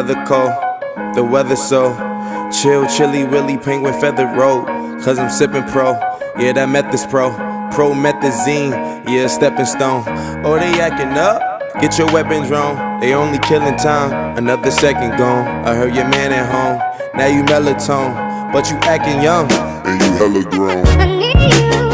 weather cold, the weather so chill, chilly, willy, penguin feather road. Cause I'm sippin' pro, yeah, that meth is pro. Promethazine, yeah, stepping stone. Oh, they acting up, get your weapons wrong. They only killing time, another second gone. I heard your man at home, now you melatonin, but you acting young, and you hella grown. I need you.